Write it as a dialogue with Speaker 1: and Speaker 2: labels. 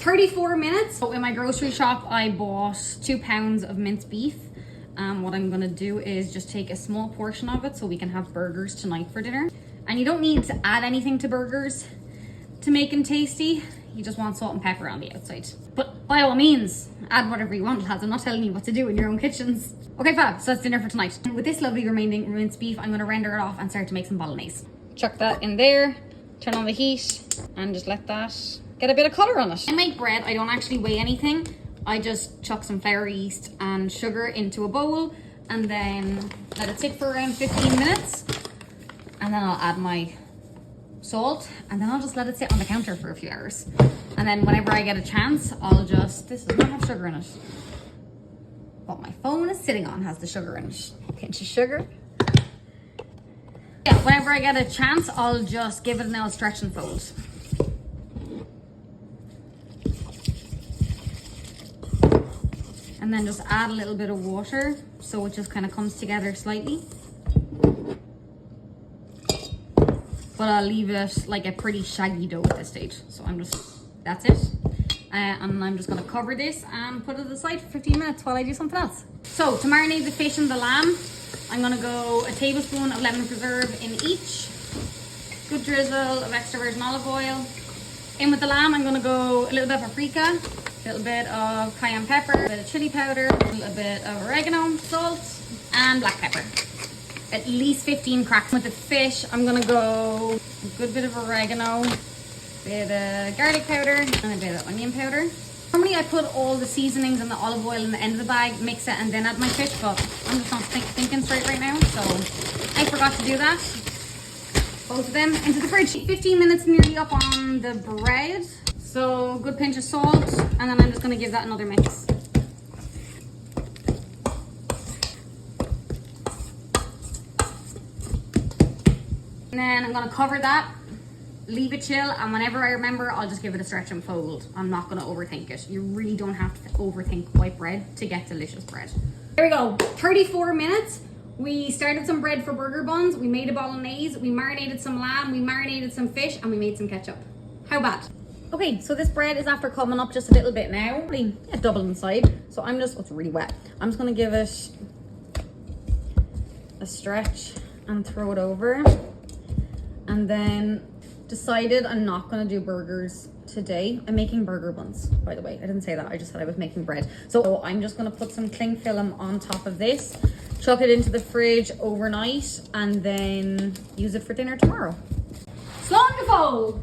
Speaker 1: 34 minutes. So in my grocery shop, I bought 2 pounds of minced beef. What I'm gonna do is just take a small portion of it so we can have burgers tonight for dinner. And you don't need to add anything to burgers to make them tasty. You just want salt and pepper on the outside. But by all means, add whatever you want, lads. I'm not telling you what to do in your own kitchens. Okay, fab, so that's dinner for tonight. And with this lovely remaining minced beef, I'm gonna render it off and start to make some bolognese. Chuck that in there, turn on the heat, and just let that get a bit of color on it. I make bread, I don't actually weigh anything. I just chuck some flour, yeast, and sugar into a bowl, and then let it sit for around 15 minutes. And then I'll add my salt, and then I'll just let it sit on the counter for a few hours. And then whenever I get a chance, I'll just, this does not have sugar in it. What my phone is sitting on has the sugar in it. Pinch of sugar. Yeah, whenever I get a chance, I'll just give it an old stretch and fold. And then just add a little bit of water so it just kind of comes together slightly. But I'll leave it like a pretty shaggy dough at this stage. So that's it. And I'm just gonna cover this and put it aside for 15 minutes while I do something else. So to marinate the fish and the lamb, I'm gonna go a tablespoon of lemon preserve in each. Good drizzle of extra virgin olive oil. In with the lamb, I'm gonna go a little bit of paprika, a little bit of cayenne pepper, a bit of chili powder, a little bit of oregano, salt, and black pepper. At least 15 cracks. With the fish, I'm gonna go a good bit of oregano, a bit of garlic powder, and a bit of onion powder. Normally I put all the seasonings and the olive oil in the end of the bag, mix it, and then add my fish, but I'm just not thinking straight right now, so I forgot to do that. Both of them into the fridge. 15 minutes nearly up on the bread. So good pinch of salt, and then I'm just gonna give that another mix. And then I'm gonna cover that, leave it chill, and whenever I remember, I'll just give it a stretch and fold. I'm not gonna overthink it. You really don't have to overthink white bread to get delicious bread. There we go, 34 minutes. We started some bread for burger buns, we made a bolognese, we marinated some lamb, we marinated some fish, and we made some ketchup. How bad? Okay, so this bread is after coming up just a little bit now. Probably double inside. So it's really wet. I'm just gonna give it a stretch and throw it over. And then decided I'm not gonna do burgers today. I'm making burger buns, by the way. I didn't say that, I just said I was making bread. So I'm just gonna put some cling film on top of this, chuck it into the fridge overnight, and then use it for dinner tomorrow. Slaw in the fold.